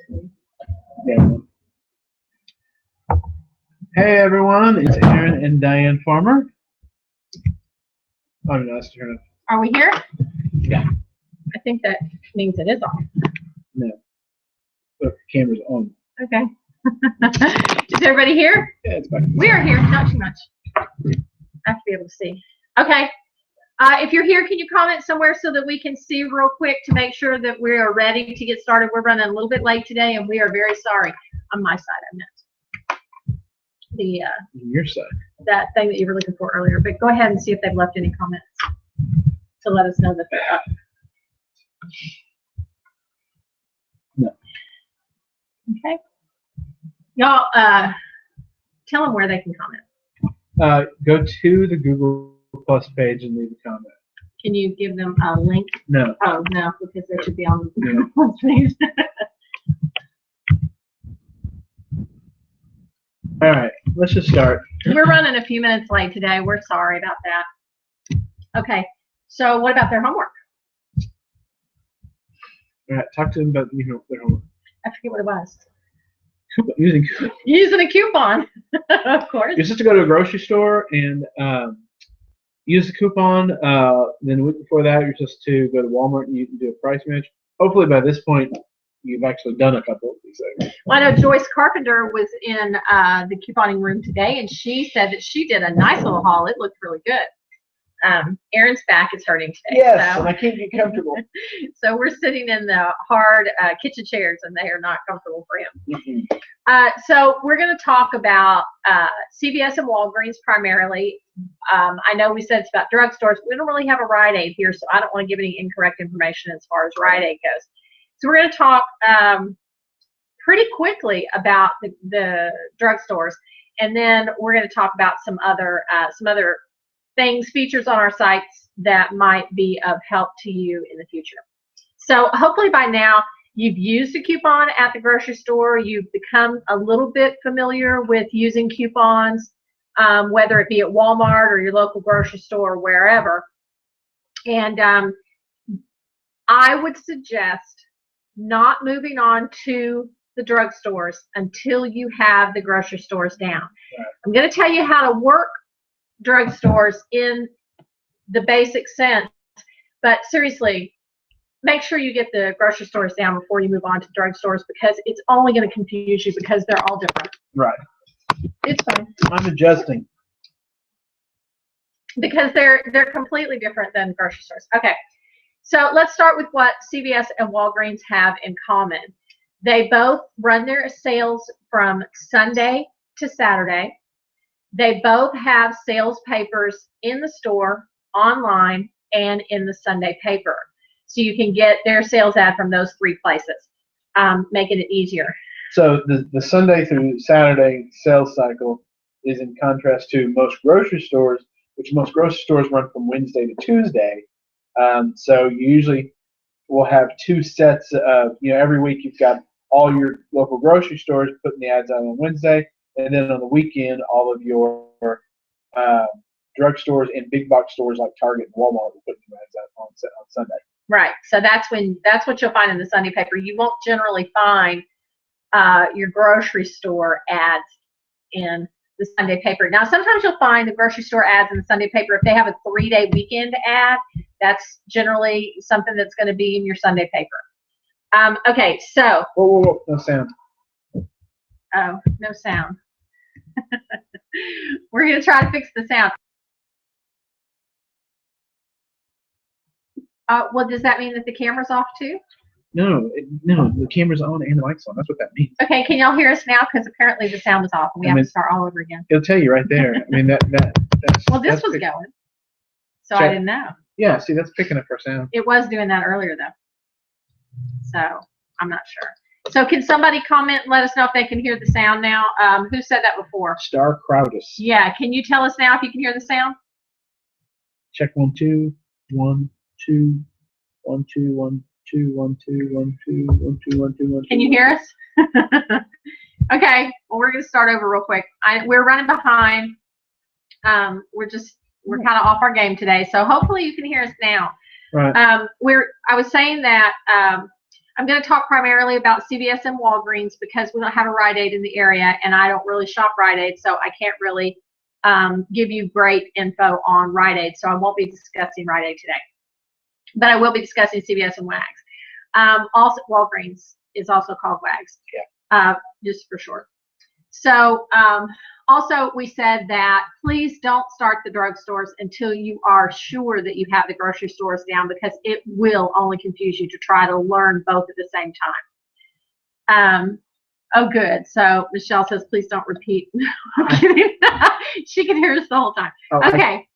Yeah. Hey everyone, it's Aaron and Diane Farmer. Oh no, that's turn. Are we here? Yeah. I think that means it is on. No. But the camera's on. Okay. Is everybody here? Yeah, it's back. We are here, not too much. I have to be able to see. Okay. If you're here, can you comment somewhere so that we can see real quick to make sure that we are ready to get started? We're running a little bit late today, and we are very sorry. On my side, I meant the Your side. that thing that you were looking for earlier. But go ahead and see if they've left any comments to let us know that they're up. No. Okay. Y'all, tell them where they can comment. Go to the Google Plus page and leave a comment. Can you give them a link? No. Oh, no, because they should be on the No. Google Plus page. All right, let's just start. We're running a few minutes late today. We're sorry about that. Okay, so what about their homework? All right, talk to them about their homework. I forget what it was. Using. Using a coupon, of course. You're supposed to go to a grocery store and use the coupon. Then the week before that, you're supposed to go to Walmart and you can do a price match. Hopefully by this point, you've actually done a couple of these things. Well, I know Joyce Carpenter was in the couponing room today, and she said that she did a nice little haul. It looked really good. Aaron's back is hurting today. Yes, so. and I can't get comfortable. So we're sitting in the hard kitchen chairs, and they are not comfortable for him. So we're going to talk about CVS and Walgreens primarily. I know we said it's about drugstores. We don't really have a Rite Aid here, so I don't want to give any incorrect information as far as Rite Aid goes. So we're going to talk pretty quickly about the drugstores, and then we're going to talk about some other things, features on our sites that might be of help to you in the future. So hopefully by now you've used a coupon at the grocery store. You've become a little bit familiar with using coupons, whether it be at Walmart or your local grocery store or wherever. And I would suggest not moving on to the drugstores until you have the grocery stores down. Right. I'm going to tell you how to work drugstores in the basic sense, but seriously, make sure you get the grocery stores down before you move on to drugstores, because it's only going to confuse you because they're all different. Right. It's fine. I'm adjusting. Because they're completely different than grocery stores. Okay, so let's start with what CVS and Walgreens have in common. They both run their sales from Sunday to Saturday. They both have sales papers in the store, online, and in the Sunday paper. So you can get their sales ad from those three places, making it easier. So the Sunday through Saturday sales cycle is in contrast to most grocery stores, which most grocery stores run from Wednesday to Tuesday. So you usually will have two sets of, every week you've got all your local grocery stores putting the ads out on Wednesday, and then on the weekend, all of your drugstores and big box stores like Target and Walmart will put the ads out on Sunday. Right. So that's what you'll find in the Sunday paper. You won't generally find your grocery store ads in the Sunday paper. Now, sometimes you'll find the grocery store ads in the Sunday paper. If they have a 3-day weekend ad, that's generally something that's going to be in your Sunday paper. Okay, so. Whoa, no sound. Oh, no sound. We're going to try to fix the sound. Well, does that mean that the camera's off too? No, the camera's on and the mic's on. That's what that means. Okay, can y'all hear us now? Because apparently the sound is off and we have to start all over again. It'll tell you right there. I mean, that's. Well, this that's was going, so Check. I didn't know. Yeah, see, that's picking up our sound. It was doing that earlier, though. So I'm not sure. So can somebody comment and let us know if they can hear the sound now? Who said that before? Star Crowdus. Yeah, can you tell us now if you can hear the sound? Check 1 2 1 2 1 2 1 2 1 2 1 2 1 2 1 2 1 2. Can you hear us? Okay, well, we're going to start over real quick. We're running behind. We're kind of off our game today, so hopefully you can hear us now. Right. I was saying that I'm going to talk primarily about CVS and Walgreens because we don't have a Rite Aid in the area, and I don't really shop Rite Aid, so I can't really give you great info on Rite Aid. So I won't be discussing Rite Aid today, but I will be discussing CVS and Wags. Also, Walgreens is also called Wags, just for short. So also, we said that please don't start the drugstores until you are sure that you have the grocery stores down, because it will only confuse you to try to learn both at the same time. Oh, good. So Michelle says, please don't repeat. I'm kidding. She can hear us the whole time. Oh, okay.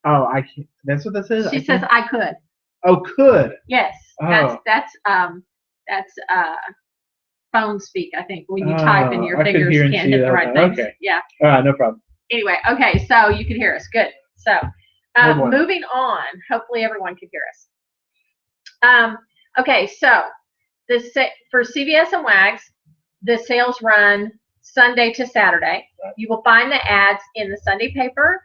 I can't. That's what this is? She says, I could. Oh, could. Yes. Oh. That's phone speak, I think, when you type and your fingers can't hit the right things. Okay. Yeah. All right, no problem. Anyway, okay, so you can hear us. Good. So moving on. Hopefully everyone can hear us. Okay, so for CVS and Wags, the sales run Sunday to Saturday. You will find the ads in the Sunday paper,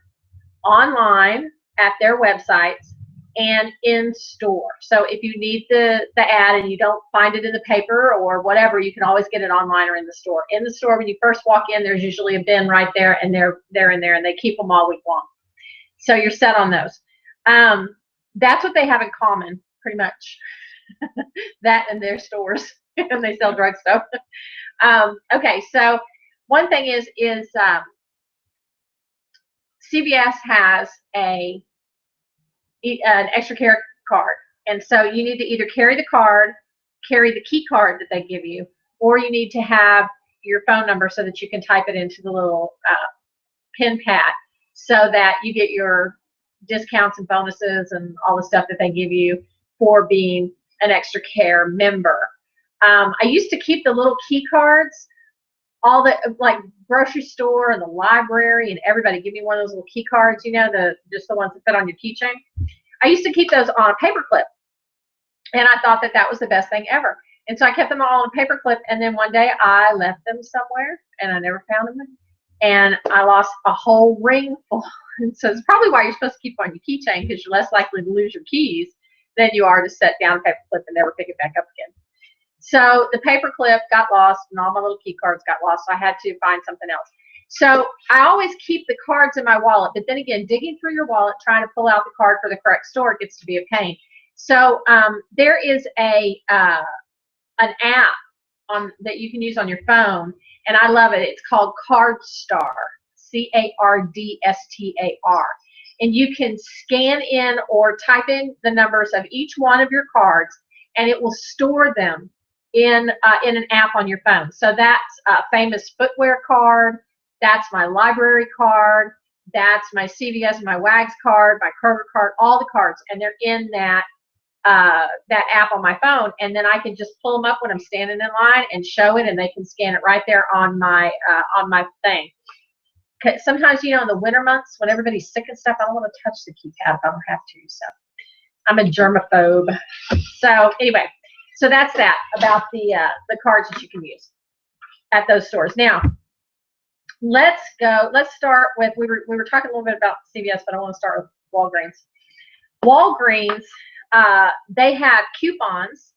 online, at their websites, and in store. So if you need the ad and you don't find it in the paper or whatever, you can always get it online or in the store. In the store, when you first walk in, there's usually a bin right there, and they're in there, and they keep them all week long. So you're set on those. That's what they have in common, pretty much. That and their stores, and they sell drug stuff. Okay, so one thing is CVS has an extra care card, and so you need to either carry the card, carry the key card that they give you, or you need to have your phone number so that you can type it into the little pin pad, so that you get your discounts and bonuses and all the stuff that they give you for being an extra care member. I used to keep the little key cards. All the, like, grocery store and the library and everybody give me one of those little key cards, you know, just the ones that fit on your keychain. I used to keep those on a paper clip, and I thought that was the best thing ever. And so I kept them all on a paper clip, and then one day I left them somewhere, and I never found them, and I lost a whole ring full. And so it's probably why you're supposed to keep on your keychain, because you're less likely to lose your keys than you are to set down a paper clip and never pick it back up again. So the paper clip got lost, and all my little key cards got lost, so I had to find something else. So I always keep the cards in my wallet, but then again, digging through your wallet, trying to pull out the card for the correct store gets to be a pain. So there is an app that you can use on your phone, and I love it. It's called CardStar, CardStar. And you can scan in or type in the numbers of each one of your cards, and it will store them in an app on your phone. So that's a Famous Footwear card, that's my library card, that's my CVS, my Wags card, my Kroger card, all the cards, and they're in that app on my phone, and then I can just pull them up when I'm standing in line and show it, and they can scan it right there on my thing. Sometimes, you know, in the winter months when everybody's sick and stuff, I don't want to touch the keypad if I don't have to. So I'm a germaphobe. So anyway. So that's that about the cards that you can use at those stores. Now, let's start with, we were talking a little bit about CVS, but I want to start with Walgreens. Walgreens, they have coupons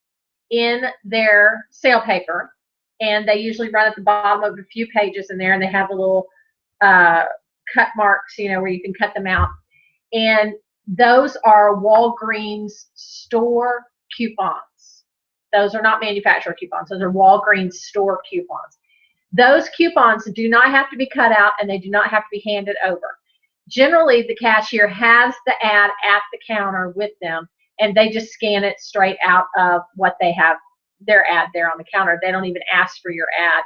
in their sale paper, and they usually run at the bottom of a few pages in there, and they have a little cut marks, you know, where you can cut them out. And those are Walgreens store coupons. Those are not manufacturer coupons. Those are Walgreens store coupons. Those coupons do not have to be cut out, and they do not have to be handed over. Generally, the cashier has the ad at the counter with them, and they just scan it straight out of what they have, their ad there on the counter. They don't even ask for your ad,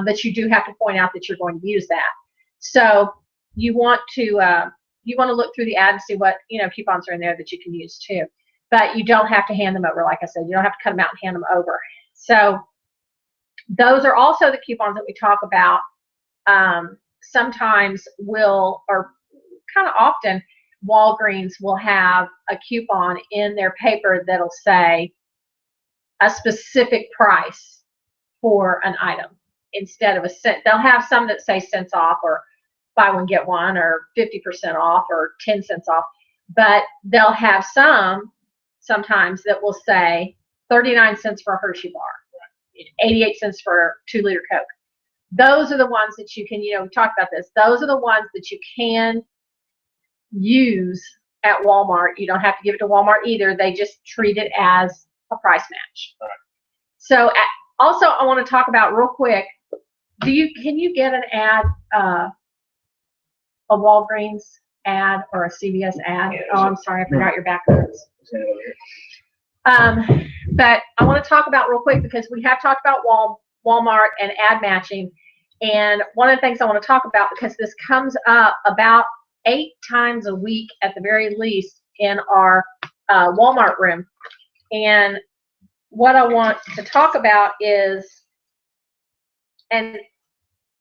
but you do have to point out that you're going to use that. So you want to look through the ad and see what, you know, coupons are in there that you can use too. But you don't have to hand them over. Like I said, you don't have to cut them out and hand them over. So those are also the coupons that we talk about. Sometimes or kind of often, Walgreens will have a coupon in their paper that'll say a specific price for an item instead of a cent. They'll have some that say cents off, or buy one get one, or 50% off, or 10 cents off. But they'll have sometimes that will say 39 cents for a Hershey bar, 88 cents for a 2-liter Coke. Those are the ones that you can, we talked about this. Those are the ones that you can use at Walmart. You don't have to give it to Walmart either. They just treat it as a price match. Right. So also I want to talk about real quick, can you get an ad, a Walgreens ad or a CVS ad? Yeah, oh, I'm sorry, I forgot your backgrounds. Yeah. But I want to talk about real quick, because we have talked about Walmart and ad matching. And one of the things I want to talk about, because this comes up about 8 times a week at the very least in our Walmart room. And what I want to talk about is, and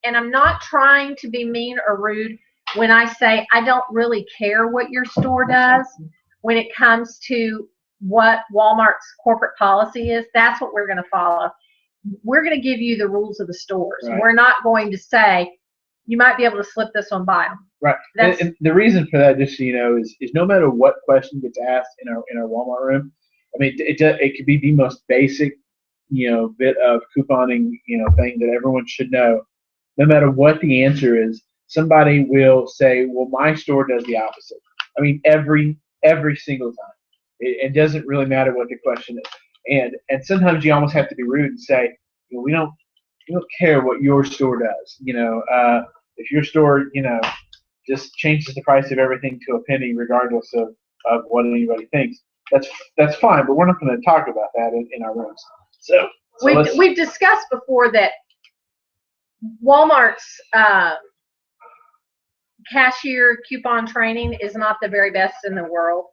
I'm not trying to be mean or rude when I say I don't really care what your store does when it comes to what Walmart's corporate policy is. That's what we're going to follow. We're going to give you the rules of the stores. Right. We're not going to say you might be able to slip this one by them. Right. And the reason for that, just so you know, is no matter what question gets asked in our Walmart room, I mean, it could be the most basic, bit of couponing, thing that everyone should know. No matter what the answer is, somebody will say, "Well, my store does the opposite." I mean, every single time. It doesn't really matter what the question is, and sometimes you almost have to be rude and say, "We don't care what your store does. If your store, just changes the price of everything to a penny, regardless of what anybody thinks, that's fine. But we're not going to talk about that in our rooms." So we've discussed before that Walmart's cashier coupon training is not the very best in the world.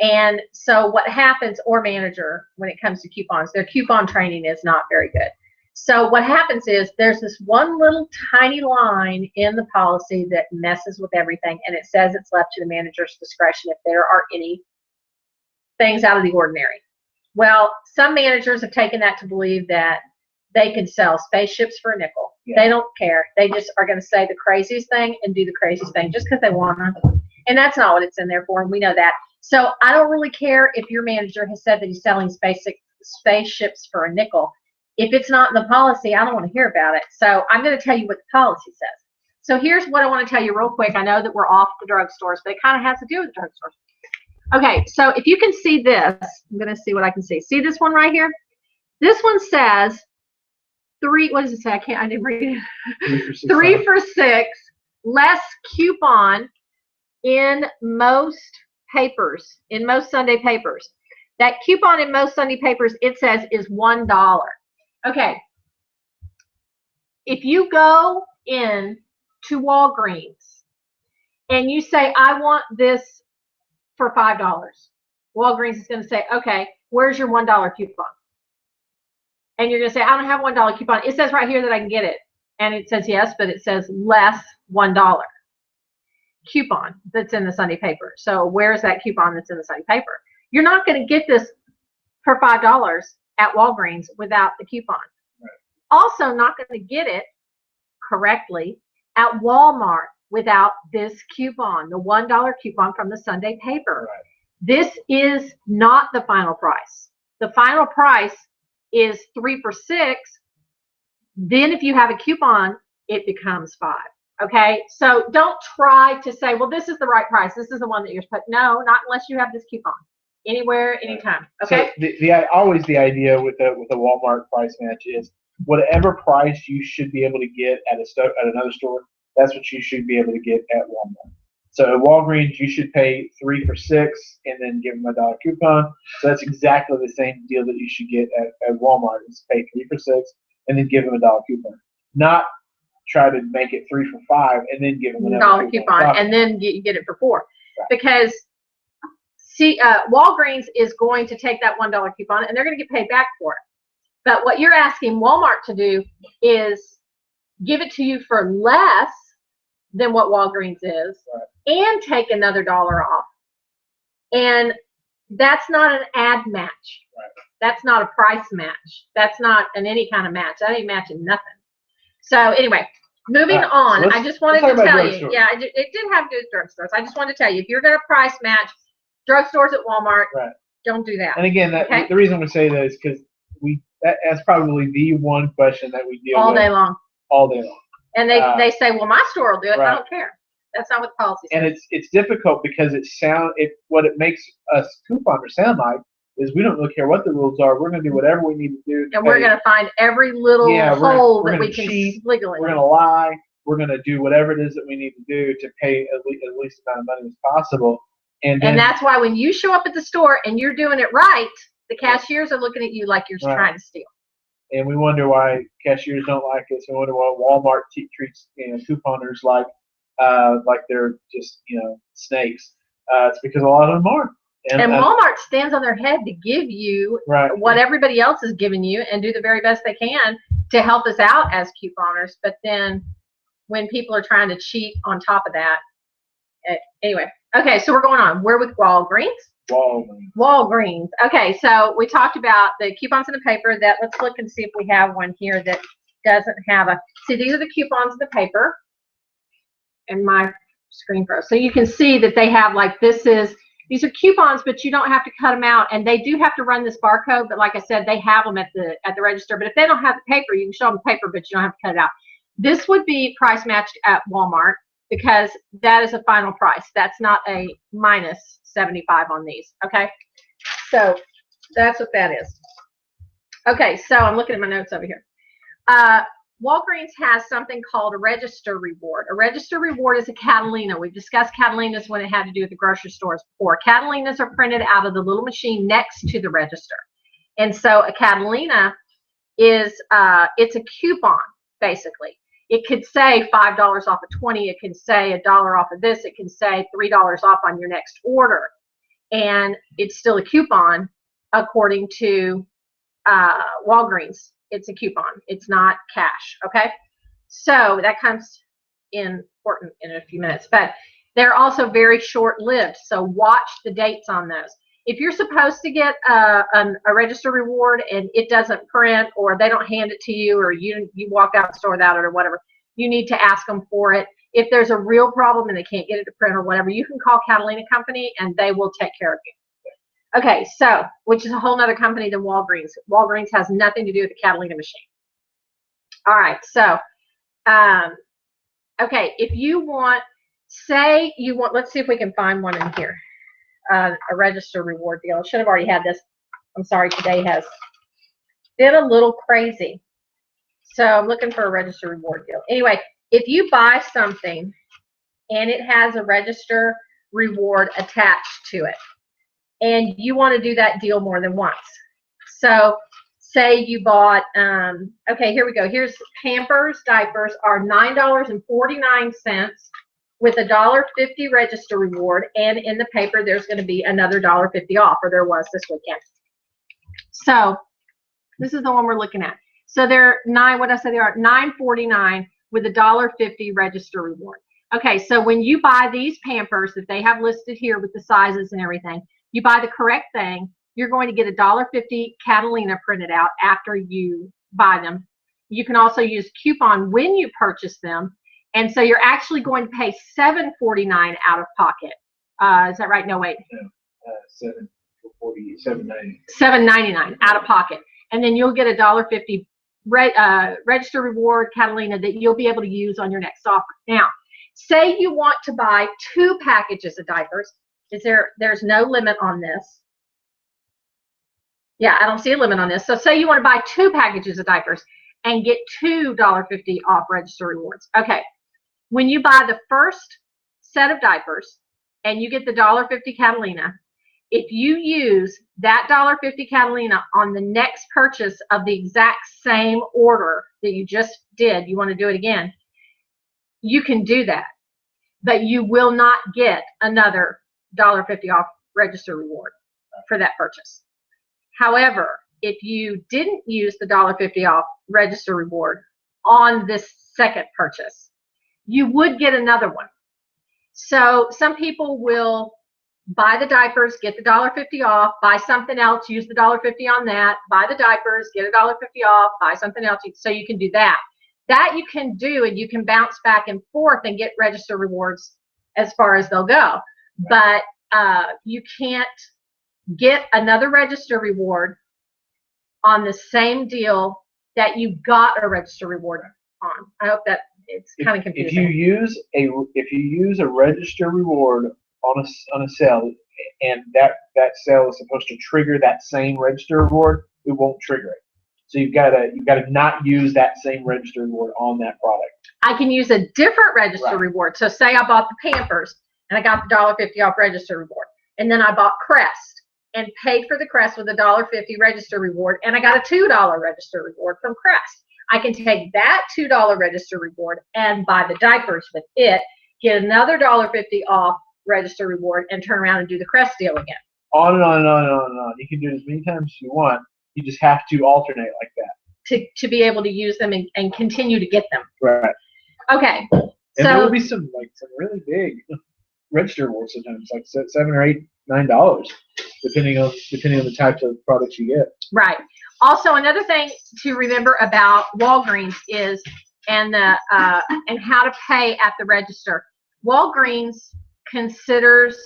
And so what happens, or manager, when it comes to coupons, their coupon training is not very good. So what happens is there's this one little tiny line in the policy that messes with everything, and it says it's left to the manager's discretion if there are any things out of the ordinary. Well, some managers have taken that to believe that they can sell spaceships for a nickel. Yeah. They don't care. They just are going to say the craziest thing and do the craziest thing just because they want to. And that's not what it's in there for, and we know that. So I don't really care if your manager has said that he's selling spaceships for a nickel. If it's not in the policy, I don't want to hear about it. So I'm going to tell you what the policy says. So here's what I want to tell you real quick. I know that we're off the drugstores, but it kind of has to do with the drugstores. Okay, so if you can see this, I'm going to see what I can see. See this one right here? This one says what does it say? I didn't read it. 3 for $6, less coupon in most papers, in most Sunday papers. That coupon in most Sunday papers, it says, is $1. Okay. If you go in to Walgreens and you say, I want this for $5, Walgreens is going to say, okay, where's your $1 coupon? And you're going to say, I don't have $1 coupon. It says right here that I can get it. And it says yes, but it says less $1 coupon that's in the Sunday paper. So where's that coupon that's in the Sunday paper? You're not going to get this for $5 at Walgreens without the coupon. Right. Also not going to get it correctly at Walmart without this coupon, the $1 coupon from the Sunday paper. Right. This is not the final price. The final price is 3 for $6. Then if you have a coupon, it becomes $5. Okay, so don't try to say, well, this is the right price. This is the one that you're supposed. No, not unless you have this coupon. Anywhere, anytime. Okay. So always the idea with the Walmart price match is whatever price you should be able to get at another store, that's what you should be able to get at Walmart. So at Walgreens, you should pay 3 for $6 and then give them a $1 coupon. So that's exactly the same deal that you should get at Walmart. Is pay 3 for $6 and then give them a $1 coupon. Not try to make it 3 for $5 and then give them another $1 coupon and then you get it for $4. Right. Because Walgreens is going to take that $1 coupon and they're going to get paid back for it. But what you're asking Walmart to do is give it to you for less than what Walgreens is, right, and take another $1 off. And that's not an ad match. Right. That's not a price match. That's not any kind of match. That ain't matching nothing. So anyway, moving on. So I just wanted to tell you. Yeah, it did have good drugstores. I just wanted to tell you, if you're going to price match drugstores at Walmart, right, Don't do that. And again, the reason we say that is because that's probably the one question that we deal all with day long. All day long. And they say, well, my store will do it. Right. I don't care. That's not what the policy says. And it's difficult because what it makes us couponers sound like is we don't really care what the rules are. We're going to do whatever we need to do. And we're going to find every little hole that we can wiggle in. We're going to lie. We're going to do whatever it is that we need to do to pay at least the amount of money as possible. And that's why when you show up at the store and you're doing it right, the cashiers are looking at you like you're trying to steal. And we wonder why cashiers don't like us. We wonder why Walmart treats couponers like they're just snakes. It's because a lot of them are. And Walmart stands on their head to give you what everybody else is giving you and do the very best they can to help us out as couponers. But then when people are trying to cheat on top of that, anyway. Okay, so we're going on. We're with Walgreens. Walgreens. Okay, so we talked about the coupons in the paper. Let's look and see if we have one here that doesn't have see, these are the coupons in the paper. And my screen froze. So you can see that they have these are coupons, but you don't have to cut them out. And they do have to run this barcode, but like I said, they have them at the register. But if they don't have the paper, you can show them the paper, but you don't have to cut it out. This would be price matched at Walmart because that is a final price. That's not a minus 75 on these. Okay, so that's what that is. Okay, so I'm looking at my notes over here. Walgreens has something called a register reward. A register reward is a Catalina. We've discussed Catalinas when it had to do with the grocery stores before. Catalinas are printed out of the little machine next to the register. And so a Catalina is it's a coupon, basically. It could say $5 off of 20. It can say $1 off of this. It can say $3 off on your next order. And it's still a coupon according to Walgreens. It's a coupon. It's not cash. Okay. So that comes important in a few minutes, but they're also very short-lived. So watch the dates on those. If you're supposed to get a register reward and it doesn't print, or they don't hand it to you, or you walk out the store without it or whatever, you need to ask them for it. If there's a real problem and they can't get it to print or whatever, you can call Catalina Company and they will take care of you. Okay, so, which is a whole other company than Walgreens. Walgreens has nothing to do with the Catalina machine. All right, so, okay, if you want, let's see if we can find one in here, a register reward deal. I should have already had this. I'm sorry, today has been a little crazy. So I'm looking for a register reward deal. Anyway, if you buy something and it has a register reward attached to it, and you want to do that deal more than once. So say you bought, okay, here we go. Here's Pampers diapers are $9.49 with a $1.50 register reward. And in the paper, there's going to be another $1.50 off, or there was this weekend. So this is the one we're looking at. So they're $9.49 with a $1.50 register reward. Okay, so when you buy these Pampers that they have listed here with the sizes and everything, you buy the correct thing, you're going to get a $1.50 Catalina printed out after you buy them. You can also use coupon when you purchase them. And so you're actually going to pay $7.49 out of pocket. Is that right? No, wait. $7.99 out of pocket. And then you'll get a $1.50 register reward Catalina that you'll be able to use on your next offer. Now, say you want to buy 2 packages of diapers. There's no limit on this. Yeah, I don't see a limit on this. So say you want to buy 2 packages of diapers and get $2.50 off register rewards. Okay, when you buy the first set of diapers and you get the $1.50 Catalina, if you use that $1.50 Catalina on the next purchase of the exact same order that you just did, you want to do it again, you can do that, but you will not get another $1.50 off register reward for that purchase. However, if you didn't use the $1.50 off register reward on this second purchase, you would get another one. So some people will buy the diapers, get the $1.50 off, buy something else, use the $1.50 on that, buy the diapers, get a $1.50 off, buy something else. So you can do that. That you can do, and you can bounce back and forth and get register rewards as far as they'll go. But you can't get another register reward on the same deal that you got a register reward on. I hope that it's kind of confusing. If you use a register reward on a sale, and that sale is supposed to trigger that same register reward, it won't trigger it. So you've got to not use that same register reward on that product. I can use a different register reward. So say I bought the Pampers and I got the $1.50 off register reward, and then I bought Crest and paid for the Crest with a $1.50 register reward, and I got a $2 register reward from Crest. I can take that $2 register reward and buy the diapers with it, get another $1.50 off register reward, and turn around and do the Crest deal again. On and on and on and on and on. You can do it as many times as you want. You just have to alternate like that. To be able to use them and continue to get them. Right. Okay. And there will be some really big register rewards sometimes, like $7 or $9, depending on the types of products you get. Right. Also, another thing to remember about Walgreens is and how to pay at the register. Walgreens considers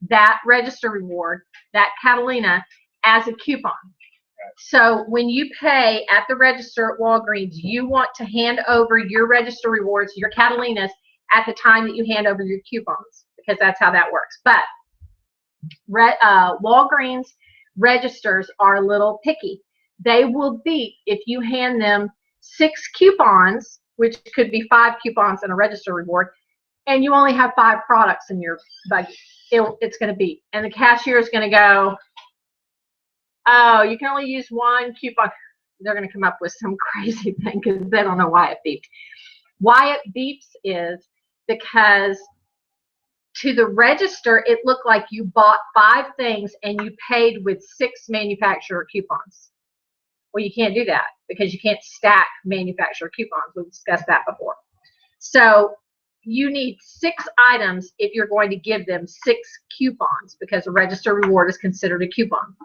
that register reward, that Catalina, as a coupon. So when you pay at the register at Walgreens, you want to hand over your register rewards, your Catalinas, at the time that you hand over your coupons, because that's how that works. But Walgreens registers are a little picky. They will beat if you hand them 6 coupons, which could be 5 coupons and a register reward, and you only have 5 products in your budget. It's going to beat. And the cashier is going to go, oh, you can only use 1 coupon. They're going to come up with some crazy thing because they don't know why it beeps. Why it beeps is because to the register, it looked like you bought 5 things and you paid with 6 manufacturer coupons. Well, you can't do that because you can't stack manufacturer coupons. We've discussed that before. So you need 6 items if you're going to give them 6 coupons, because a register reward is considered a coupon.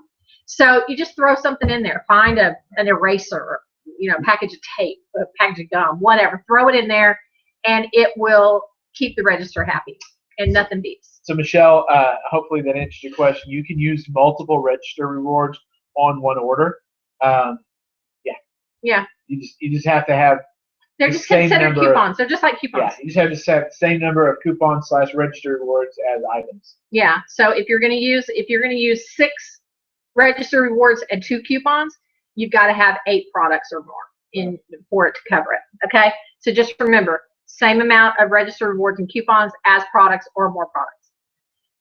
So you just throw something in there. Find an eraser, a package of tape, a package of gum, whatever. Throw it in there, and it will keep the register happy, and nothing beeps. So Michelle, hopefully that answers your question. You can use multiple register rewards on one order. Yeah. You just have to have. They're just considered coupons. They're just like coupons. Yeah, you just have to set the same number of coupons / register rewards as items. Yeah. So if you're going to use 6 register rewards and 2 coupons, you've got to have 8 products or more for it to cover it. Okay. So just remember, same amount of register rewards and coupons as products or more products.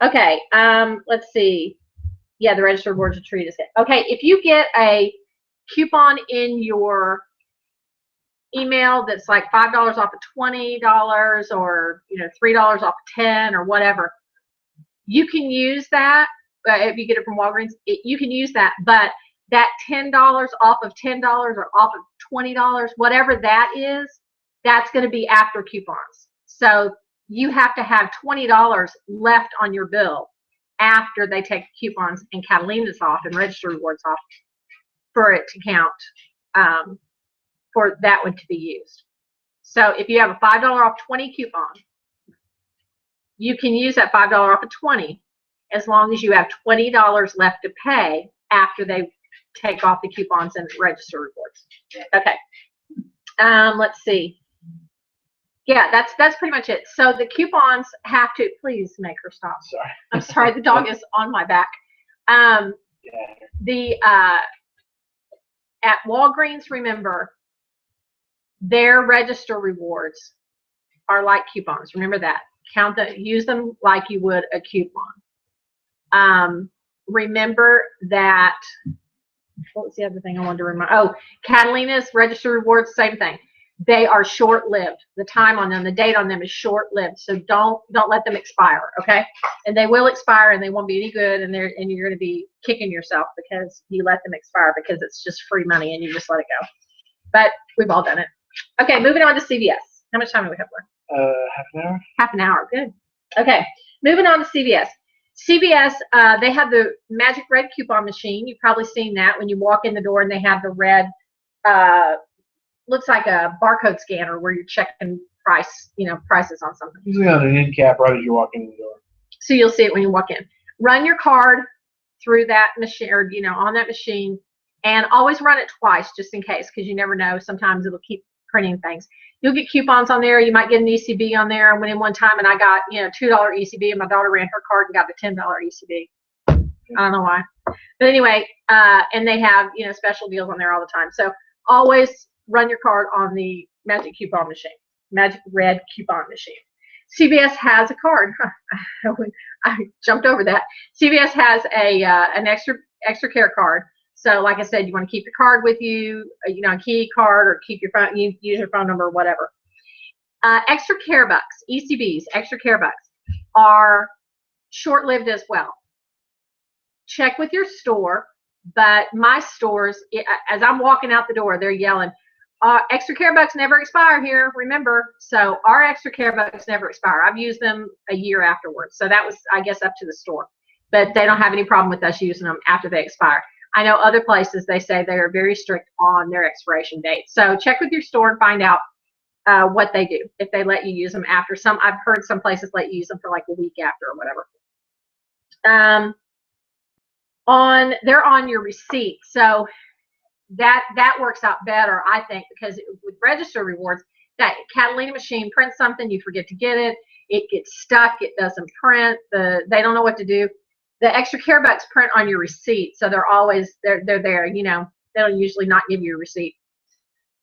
Okay. Let's see. Yeah, the register rewards are treated. Okay. If you get a coupon in your email that's like $5 off of $20 or $3 off of 10 or whatever, you can use that. If you get it from Walgreens, you can use that, but that $10 off of $10 or off of $20, whatever that is, that's going to be after coupons. So you have to have $20 left on your bill after they take coupons and Catalinas off and register rewards off for it to count, for that one to be used. So if you have a $5 off 20 coupon, you can use that $5 off of 20 as long as you have $20 left to pay after they take off the coupons and register rewards. Okay. Let's see. Yeah, that's pretty much it. So the coupons have to, please make her stop. Sorry. I'm sorry, the dog is on my back. At Walgreens, remember, their register rewards are like coupons. Remember that. Use them like you would a coupon. Remember that, what was the other thing I wanted to remind? Oh, Catalina's register rewards, same thing. They are short-lived. The time on them, the date on them is short-lived. So don't let them expire, okay? And they will expire, and they won't be any good, and you're going to be kicking yourself because you let them expire because it's just free money and you just let it go. But we've all done it. Okay, moving on to CVS. How much time do we have left? Half an hour. Half an hour. Good. Okay, moving on to CVS. CVS, they have the magic red coupon machine. You've probably seen that when you walk in the door and they have the red, looks like a barcode scanner where you're checking prices on something. Usually on an end cap right as you walk in the door. So you'll see it when you walk in. Run your card through that machine, or on that machine, and always run it twice just in case, because you never know. Sometimes it'll keep printing things. You'll get coupons on there. You might get an ECB on there. I went in one time and I got $2 ECB, and my daughter ran her card and got the $10 ECB. I don't know why, but anyway, and they have special deals on there all the time. So always run your card on the Magic Coupon machine, Magic Red Coupon machine. CVS has a card. I jumped over that. CVS has an extra care card. So like I said, you want to keep your card with you, a key card, or keep your phone, use your phone number or whatever. Extra care bucks, ECBs, extra care bucks, are short-lived as well. Check with your store, but my stores, as I'm walking out the door, they're yelling, extra care bucks never expire here, remember. So our extra care bucks never expire. I've used them a year afterwards. So that was, I guess, up to the store. But they don't have any problem with us using them after they expire. I know other places, they say they are very strict on their expiration date. So check with your store and find out what they do, if they let you use them after. I've heard some places let you use them for like a week after or whatever. They're on your receipt. So that works out better, I think, because with Register Rewards, that Catalina machine prints something, you forget to get it, it gets stuck, it doesn't print, they don't know what to do. The extra care bucks print on your receipt, so they're always they're there. They don't usually not give you a receipt.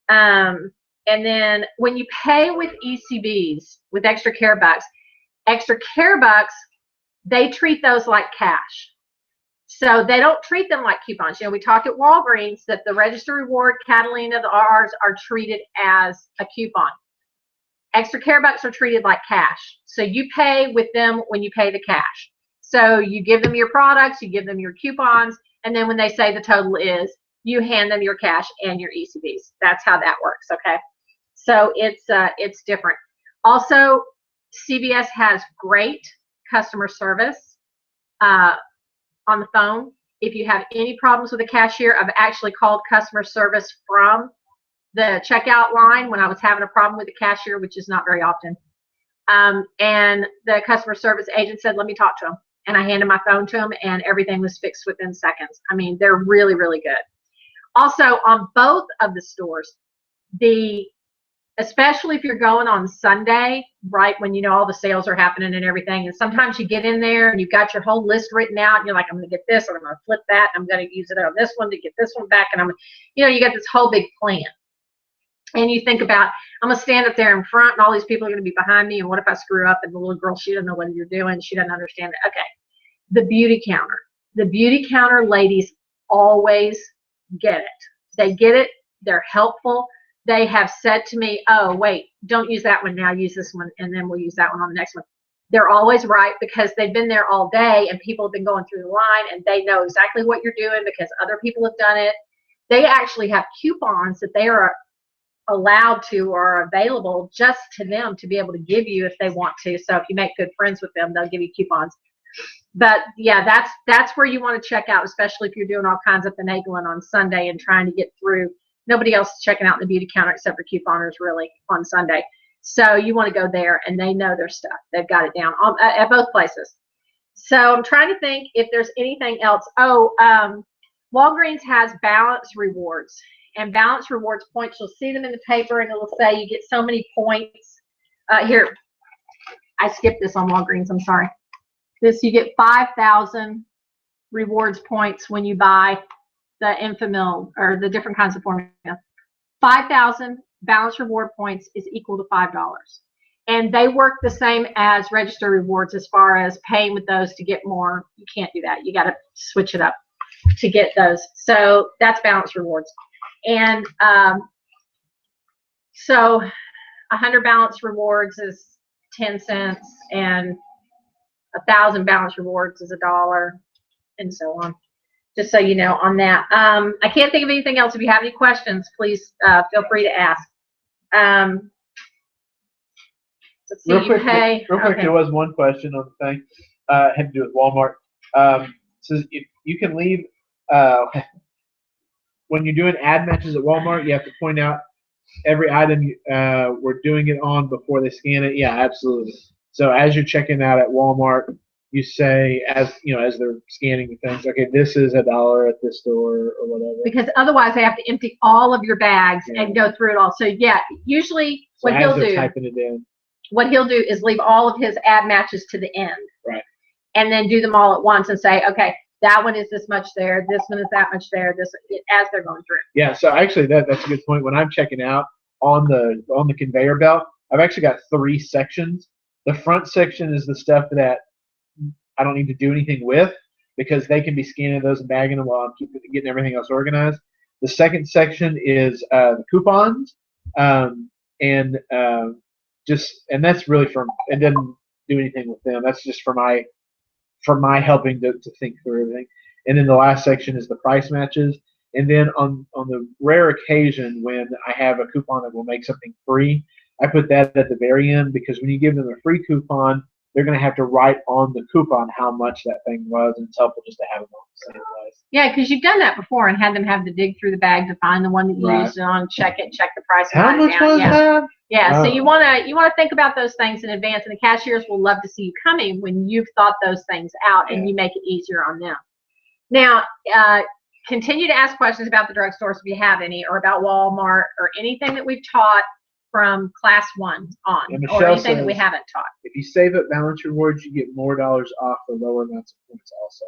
And then when you pay with ECBs, with extra care bucks, they treat those like cash. So they don't treat them like coupons. We talk at Walgreens that the Register Reward, Catalina, the R's are treated as a coupon. Extra care bucks are treated like cash. So you pay with them when you pay the cash. So you give them your products, you give them your coupons, and then when they say the total is, you hand them your cash and your ECBs. That's how that works, okay? So it's different. Also, CVS has great customer service on the phone. If you have any problems with the cashier, I've actually called customer service from the checkout line when I was having a problem with the cashier, which is not very often. And the customer service agent said, let me talk to him. And I handed my phone to him, and everything was fixed within seconds. I mean, they're really, really good. Also, on both of the stores, especially if you're going on Sunday, right when all the sales are happening and everything, and sometimes you get in there and you've got your whole list written out, and you're like, I'm going to get this, or I'm going to flip that, and I'm going to use it on this one to get this one back, and you got this whole big plan. And you think about, I'm going to stand up there in front, and all these people are going to be behind me, and what if I screw up, and the little girl, she doesn't know what you're doing, she doesn't understand it. Okay, the beauty counter. The beauty counter ladies always get it. They get it. They're helpful. They have said to me, oh, wait, don't use that one now, use this one, and then we'll use that one on the next one. They're always right, because they've been there all day, and people have been going through the line, and they know exactly what you're doing because other people have done it. They actually have coupons that they are allowed to or are available just to them to be able to give you if they want to. So if you make good friends with them, they'll give you coupons. But yeah, that's where you want to check out, especially if you're doing all kinds of finagling on Sunday and trying to get through. Nobody else is checking out the beauty counter except for couponers really on Sunday. So you want to go there, and they know their stuff. They've got it down at both places. So I'm trying to think if there's anything else. Walgreens has Balance Rewards. And Balance Rewards points, you'll see them in the paper, and it'll say you get so many points. Here, I skipped this on Walgreens, I'm sorry. You get 5,000 rewards points when you buy the Enfamil or the different kinds of formula. 5,000 Balance Reward points is equal to $5. And they work the same as Register Rewards as far as paying with those to get more. You can't do that. You got to switch it up to get those. So that's Balance Rewards. And so 100 Balance Rewards is 10 cents, and 1,000 Balance Rewards is $1, and so on. Just so you know on that. I can't think of anything else. If you have any questions, please feel free to ask. Let's see. Real quick, okay. There was one question on the thing. Had to do with Walmart. It says if you can leave when you're doing ad matches at Walmart, you have to point out every item we're doing it on before they scan it. Yeah, absolutely. So as you're checking out at Walmart, you say, as as they're scanning the things, okay, this is $1 at this store or whatever. Because otherwise they have to empty all of your bags and go through it all. So yeah, usually So what he'll do, typing it in. what he'll do is leave all of his ad matches to the end. Right. And then do them all at once and say, okay, that one is this much there, this one is that much there, as they're going through. Yeah, so actually that's a good point. When I'm checking out on the conveyor belt, I've actually got 3 sections. The front section is the stuff that I don't need to do anything with, because they can be scanning those and bagging them while I'm getting everything else organized. The second section is the coupons, and that's really it doesn't do anything with them. That's just for my helping to think through everything. And then the last section is the price matches. And then on the rare occasion when I have a coupon that will make something free, I put that at the very end, because when you give them a free coupon, they're going to have to write on the coupon how much that thing was, and it's helpful just to have them on the same place. Yeah, because you've done that before and had them have to dig through the bag to find the one that you used it on, check the price. How much was that? Yeah, so you want to think about those things in advance, and the cashiers will love to see you coming when you've thought those things out and you make it easier on them. Now, continue to ask questions about the drugstores if you have any, or about Walmart, or anything that we've taught from class 1 on, or anything that we haven't taught. If you save up Balance Rewards, you get more dollars off for lower amounts of points also.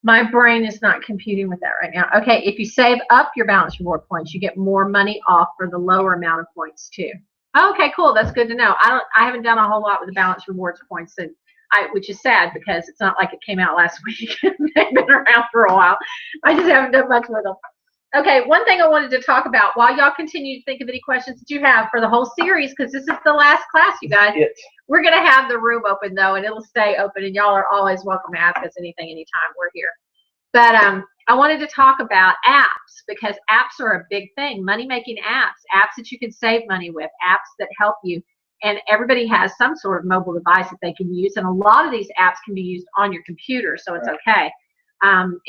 My brain is not computing with that right now. Okay, if you save up your Balance Reward points, you get more money off for the lower amount of points too. Okay, cool. That's good to know. I haven't done a whole lot with the Balance Rewards points, which is sad, because it's not like it came out last week. They've been around for a while. I just haven't done much with them. Okay, one thing I wanted to talk about, while y'all continue to think of any questions that you have for the whole series, because this is the last class, you guys. We're going to have the room open, though, and it'll stay open, and y'all are always welcome to ask us anything, anytime we're here. But I wanted to talk about apps, because apps are a big thing. Money-making apps that you can save money with, apps that help you. And everybody has some sort of mobile device that they can use, and a lot of these apps can be used on your computer, so it's okay.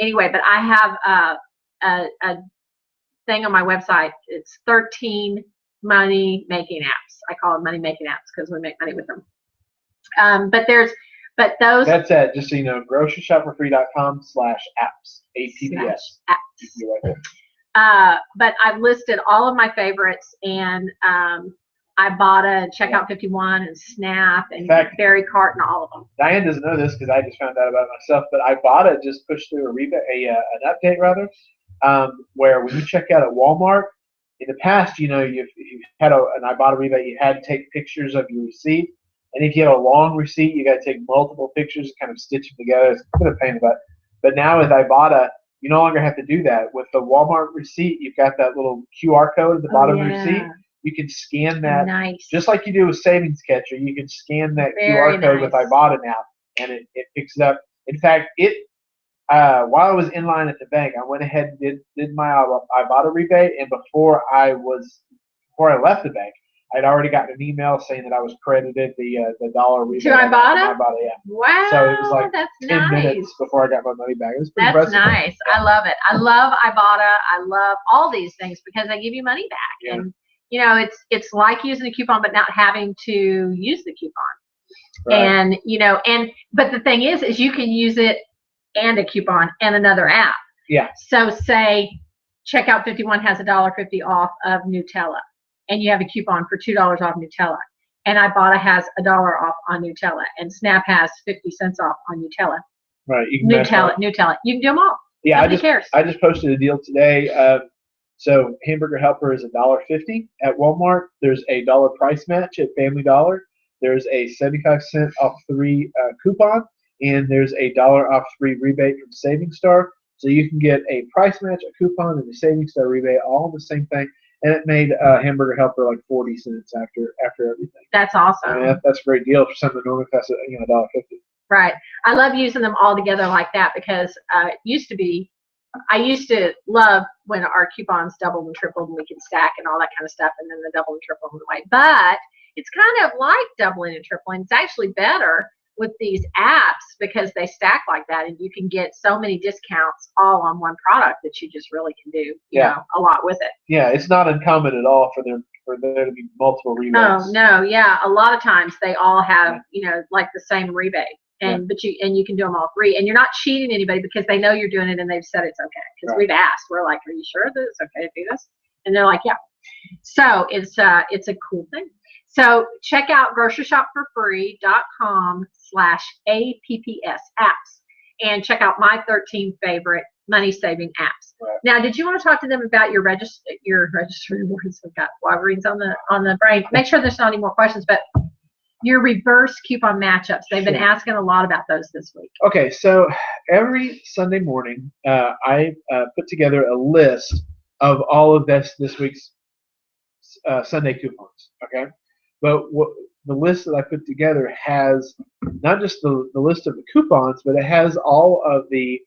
Anyway, but I have a thing on my website. It's 13 money-making apps. I call them money-making apps because we make money with them. But those. That's at, just so you know, groceryshopforfree.com/apps. APPS. But I've listed all of my favorites, and Ibotta, Checkout 51, and Snap, and Berry Cart, and all of them. Diane doesn't know this because I just found out about it myself, but Ibotta just pushed through an update rather, where when you check out at Walmart, in the past, if you had an Ibotta rebate, you had to take pictures of your receipt, and if you had a long receipt, you got to take multiple pictures and kind of stitch them together. It's a bit of a pain in the butt. But now with Ibotta, you no longer have to do that. With the Walmart receipt, you've got that little QR code at the bottom of the receipt. You can scan that, just like you do with Savings Catcher. You can scan that QR code with Ibotta now, and it picks it up. In fact, while I was in line at the bank, I went ahead and did my Ibotta rebate, and before I left the bank, I'd already gotten an email saying that I was credited the dollar rebate. To Ibotta? Yeah. Wow, so it was like that's 10 minutes before I got my money back. It was pretty impressive. That's nice. I love it. I love Ibotta. I love all these things because they give you money back. And it's like using a coupon but not having to use the coupon. Right. And but the thing is you can use it and a coupon and another app. Yeah. So say Checkout 51 has $1.50 off of Nutella, and you have a coupon for $2 off Nutella, and Ibotta has $1 off on Nutella, and Snap has 50 cents off on Nutella. Right. You can Nutella. You can do them all. Yeah. Nobody cares. I just posted a deal today. So Hamburger Helper is $1.50 at Walmart. There's a $1 price match at Family Dollar. There's a 75-cent off 3 coupon, and there's a $1 off 3 rebate from Savings Star. So you can get a price match, a coupon, and a Savings Star rebate, all the same thing. And it made Hamburger Helper like 40 cents after everything. That's awesome. I mean, that's a great deal for something that normally costs $1.50. Right. I love using them all together like that because I used to love when our coupons doubled and tripled and we could stack and all that kind of stuff, and then the double and triple went away. But it's kind of like doubling and tripling. It's actually better with these apps because they stack like that, and you can get so many discounts all on one product that you just really can do, you know, a lot with it. Yeah, it's not uncommon at all for there to be multiple rebates. Oh no, yeah, a lot of times they all have, you know, like the same rebate, and but you can do them all free, and you're not cheating anybody because they know you're doing it and they've said it's okay because we've asked. We're like, are you sure that it's okay to do this? And they're like, yeah. So it's a cool thing. So check out groceryshopforfree.com/APPS apps and check out my 13 favorite money saving apps. Right. Now, did you want to talk to them about your registry rewards? I've got Walgreens on the brain. Make sure there's not any more questions, but your reverse coupon matchups. They've been asking a lot about those this week. Okay, so every Sunday morning, I put together a list of all of this week's Sunday coupons. Okay, but the list that I put together has not just the list of the coupons, but it has all of the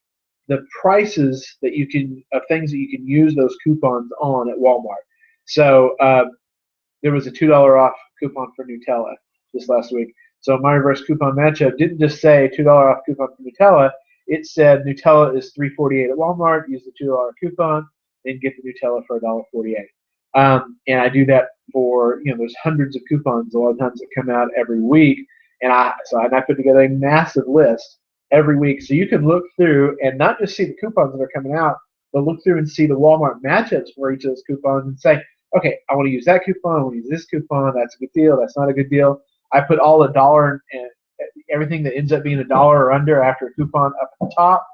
prices that you can of things that you can use those coupons on at Walmart. So there was a $2 off coupon for Nutella this last week. So my reverse coupon matchup didn't just say $2 off coupon for Nutella. It said Nutella is $3.48 at Walmart. Use the $2 coupon and get the Nutella for $1.48. And I do that for, you know, there's hundreds of coupons a lot of times that come out every week, and I put together a massive list every week so you can look through and not just see the coupons that are coming out, but look through and see the Walmart matchups for each of those coupons and say, okay, I want to use that coupon, I want to use this coupon, that's a good deal, that's not a good deal. I put all the dollar and everything that ends up being $1 or under after a coupon up at the top.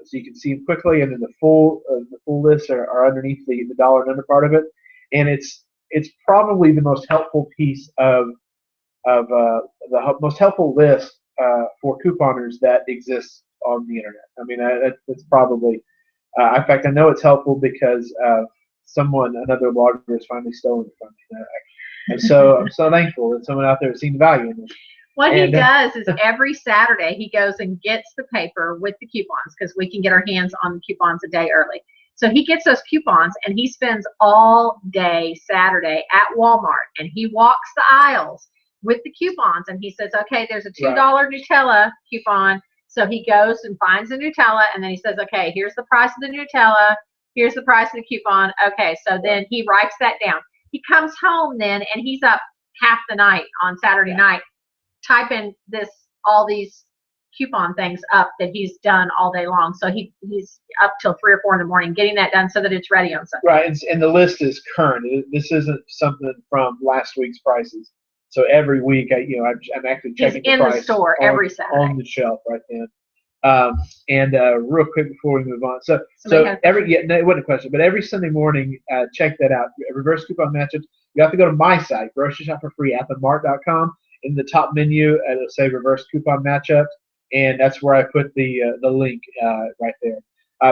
So you can see them quickly, and then the full lists are underneath the dollar and under part of it, and it's probably the most helpful piece of the most helpful list for couponers that exists on the internet. I mean, it's probably in fact I know it's helpful because another blogger has finally stolen it from me, and so I'm so thankful that someone out there has seen the value in it. What he does is every Saturday he goes and gets the paper with the coupons because we can get our hands on the coupons a day early. So he gets those coupons and he spends all day Saturday at Walmart and he walks the aisles with the coupons and he says, okay, there's a $2 Nutella coupon. So he goes and finds the Nutella and then he says, okay, here's the price of the Nutella. Here's the price of the coupon. Okay, so then he writes that down. He comes home then and he's up half the night on Saturday night typing all these coupon things up that he's done all day long. So he's up till 3 or 4 in the morning getting that done so that it's ready on Sunday. Right, and the list is current. This isn't something from last week's prices. So every week, I'm actually checking the price the store every Saturday on the shelf right then. Real quick before we move on, so it wasn't a question, but every Sunday morning, check that out. Reverse coupon matchups. You have to go to my site, groceryshopforfree@themart.com. In the top menu, it'll say reverse coupon matchups, and that's where I put the link right there.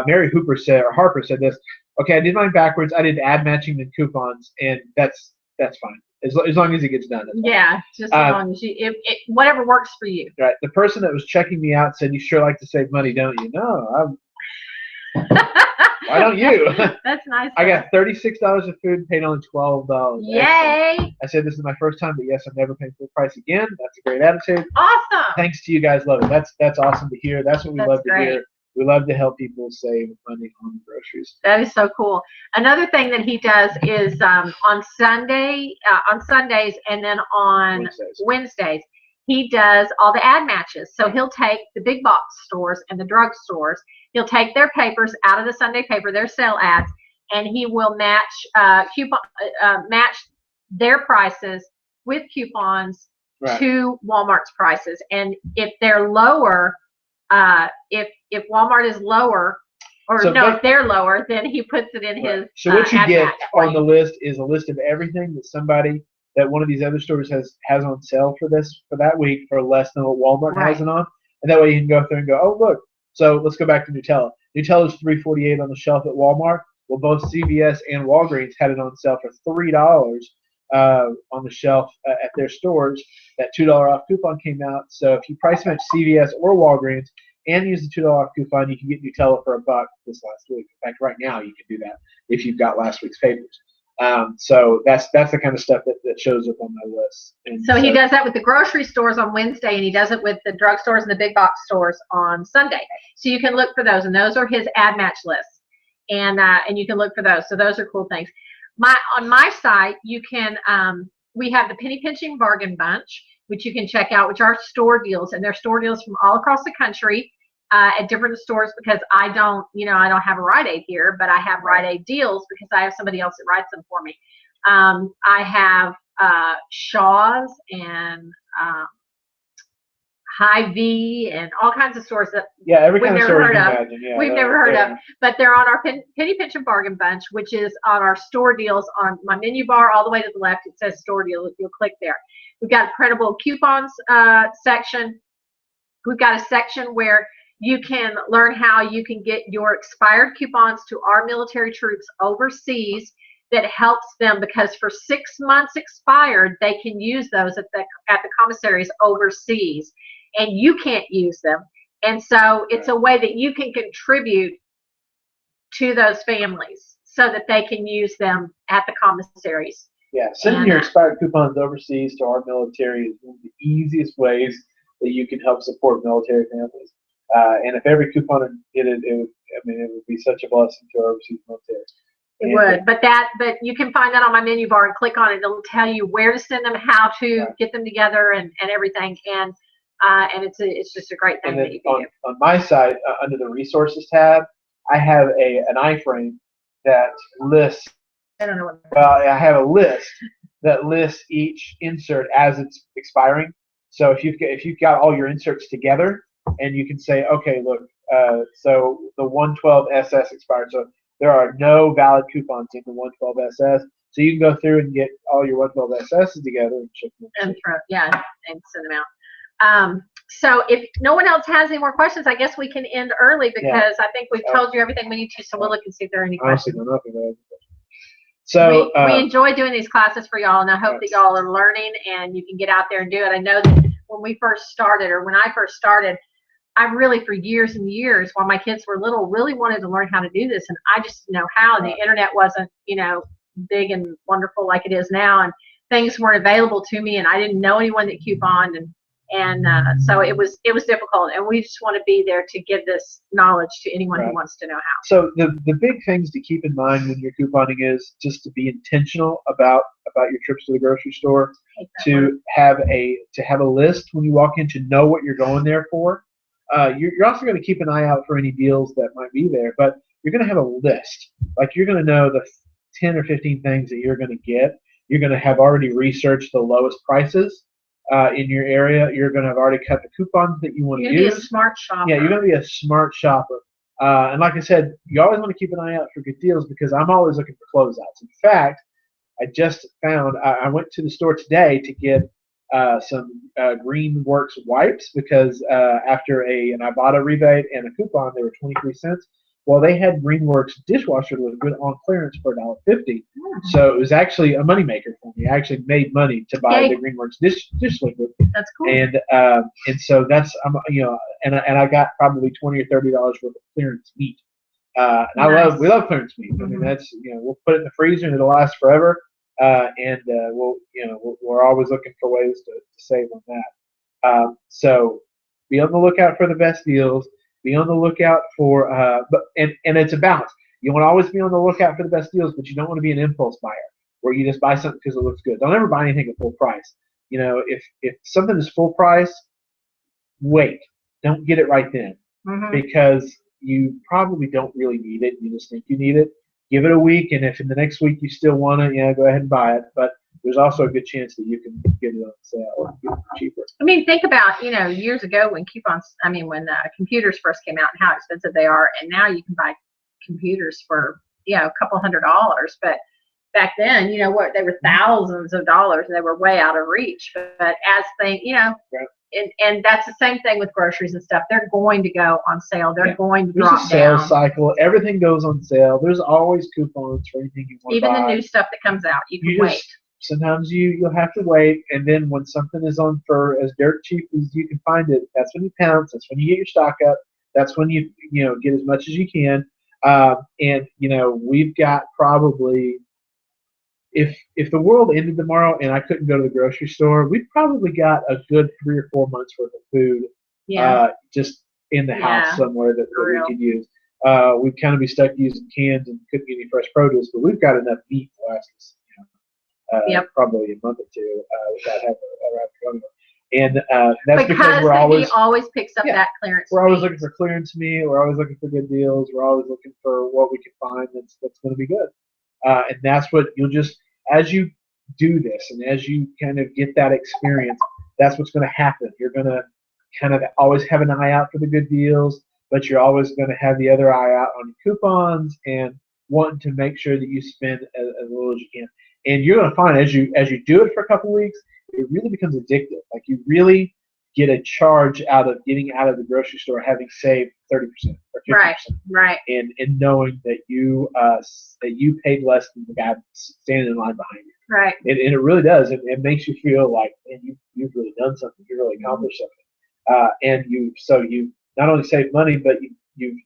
Mary Harper said this. Okay, I did mine backwards. I did ad matching and coupons, and that's fine as long as it gets done. Yeah, just as long as whatever works for you. Right. The person that was checking me out said, "You sure like to save money, don't you?" No, why don't you? That's nice. I got $36 of food and paid only $12. Yay! Excellent. I said this is my first time, but yes, I'm never paying full price again. That's a great attitude. Awesome. Thanks to you guys. Love it. That's awesome to hear. That's what we love to hear. We love to help people save money on groceries. That is so cool. Another thing that he does is on Sundays, and then on Wednesdays, he does all the ad matches. So he'll take the big box stores and the drug stores. He'll take their papers out of the Sunday paper, their sale ads, and he will match match their prices with coupons to Walmart's prices. And if they're lower, if Walmart is lower, if they're lower, then he puts it in his. So what you get on the list is a list of everything that one of these other stores has on sale for that week for less than what Walmart has it on, and that way you can go through and go, oh look. So let's go back to Nutella. Nutella is $3.48 on the shelf at Walmart. Well, both CVS and Walgreens had it on sale for $3 on the shelf at their stores. That $2 off coupon came out. So if you price match CVS or Walgreens and use the $2 off coupon, you can get Nutella for $1 this last week. In fact, right now you can do that if you've got last week's papers. So that's the kind of stuff that shows up on my list. And so he does that with the grocery stores on Wednesday, and he does it with the drugstores and the big box stores on Sunday. So you can look for those, and those are his ad match lists, and you can look for those. So those are cool things. On my site, you can we have the Penny Pinching Bargain Bunch, which you can check out, which are store deals, and they're store deals from all across the country at different stores, because I don't have a Rite Aid here, but I have Rite Aid deals because I have somebody else that writes them for me. I have Shaw's and Hy-Vee and all kinds of stores that every kind of store you can imagine. Yeah, we've never heard of, but they're on our Penny Pinching Bargain Bunch, which is on our store deals. On my menu bar all the way to the left, it says store deal. If you'll click there, we've got a printable coupons section. We've got a section where you can learn how you can get your expired coupons to our military troops overseas. That helps them, because for 6 months expired, they can use those at the commissaries overseas, and you can't use them. And so it's a way that you can contribute to those families so that they can use them at the commissaries. Yeah, sending your expired coupons overseas to our military is one of the easiest ways that you can help support military families. And if every couponer did it, it would be such a blessing to our overseas military. It would, but you can find that on my menu bar and click on it. It'll tell you where to send them, how to get them together, and everything. And it's just a great thing that you can do. On my side, under the resources tab, I have an iframe that lists. I don't know what. Well, I have a list that lists each insert as it's expiring. So if you've got all your inserts together, and you can say, okay, look, so the 112 SS expired, so there are no valid coupons in the 112 SS. So you can go through and get all your 112 SSs together and ship them. And send them out. So if no one else has any more questions, I guess we can end early, because I think we've told you everything we need to. So we'll look and see if there are any questions. So we enjoy doing these classes for y'all, and I hope that y'all are learning and you can get out there and do it. I know that when I first started, I really, for years and years, while my kids were little, really wanted to learn how to do this, and I just didn't know how. And the internet wasn't, big and wonderful like it is now, and things weren't available to me, and I didn't know anyone that couponed, and so it was difficult. And we just want to be there to give this knowledge to anyone who wants to know how. So the big things to keep in mind when you're couponing is just to be intentional about your trips to the grocery store, to have a list when you walk in, to know what you're going there for. You're also going to keep an eye out for any deals that might be there, but you're going to have a list. Like, you're going to know the 10 or 15 things that you're going to get. You're going to have already researched the lowest prices in your area. You're going to have already cut the coupons that you want to use. You're going to be a smart shopper. Yeah, you're going to be a smart shopper. And like I said, you always want to keep an eye out for good deals, because I'm always looking for closeouts. In fact, I just found I went to the store today to get some Greenworks wipes, because after an Ibotta rebate and a coupon, they were 23 cents. Well, they had Greenworks dishwasher liquid on clearance for $1.50. So it was actually a moneymaker for me. I actually made money to buy the Greenworks dish liquid. That's cool. And so that's and I got probably $20 or $30 worth of clearance meat. And we love clearance meat. I mean, that's we'll put it in the freezer and it'll last forever. And we're always looking for ways to save on that. So be on the lookout for the best deals. Be on the lookout for, and it's a balance. You want to always be on the lookout for the best deals, but you don't want to be an impulse buyer where you just buy something because it looks good. Don't ever buy anything at full price. If something is full price, wait. Don't get it right then, because you probably don't really need it. You just think you need it. Give it a week, and if in the next week you still want it, go ahead and buy it. But there's also a good chance that you can get it on sale or get it cheaper. I mean, think about, years ago when when computers first came out and how expensive they are, and now you can buy computers for, a couple $100. But back then, they were thousands of dollars, and they were way out of reach. But as things, and that's the same thing with groceries and stuff. They're going to go on sale. They're going to drop down. There's a sales cycle. Everything goes on sale. There's always coupons for anything you want to buy. Even the new stuff that comes out, you can wait. Sometimes you'll have to wait, and then when something is on for as dirt cheap as you can find it, that's when you pounce. That's when you get your stock up. That's when you get as much as you can. And we've got probably if the world ended tomorrow and I couldn't go to the grocery store, we've probably got a good 3 or 4 months worth of food just in the house somewhere that we could use. We'd kind of be stuck using cans and couldn't get any fresh produce, but we've got enough meat to last us probably a month or two without having to go. And that's because we're he always picks up that clearance. We're always looking for clearance meat. We're always looking for good deals. We're always looking for what we can find that's going to be good. And that's what you'll just, as you do this and as you kind of get that experience, that's what's going to happen. You're going to kind of always have an eye out for the good deals, but you're always going to have the other eye out on coupons and wanting to make sure that you spend as little as you can. And you're going to find as you do it for a couple of weeks, it really becomes addictive. Like you really get a charge out of getting out of the grocery store having saved 30% or 50%. Right. And knowing that you paid less than the guy standing in line behind you. Right. And it really does. It makes you feel like, man, you've really done something. You really accomplished something. And you not only saved money, but you've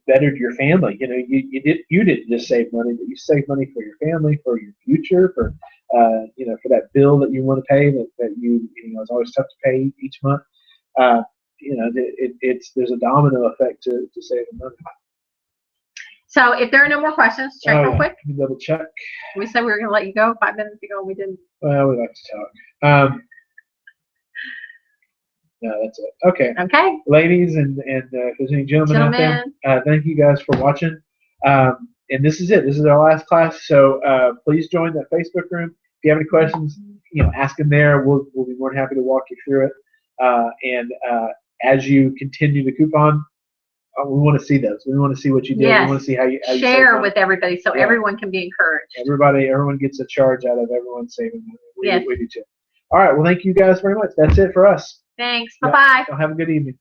bettered your family. You know, you didn't just save money, but you saved money for your family, for your future, for for that bill that you want to pay that it's always tough to pay each month. There's a domino effect to saving money. So if there are no more questions, check real quick. Let me double check. We said we were going to let you go 5 minutes ago. We didn't. Well, we like to talk. No, that's it. Okay. Okay. Ladies and if there's any gentlemen out there, thank you guys for watching. And this is it. This is our last class. So please join that Facebook room. If you have any questions, ask them there. We'll be more than happy to walk you through it. And as you continue the coupon, we want to see those. We want to see what you did. Yes. We want to see how you share with everybody so everyone can be encouraged. Everyone gets a charge out of everyone saving money. We do too. All right. Well, thank you guys very much. That's it for us. Thanks. Bye-bye. Have a good evening.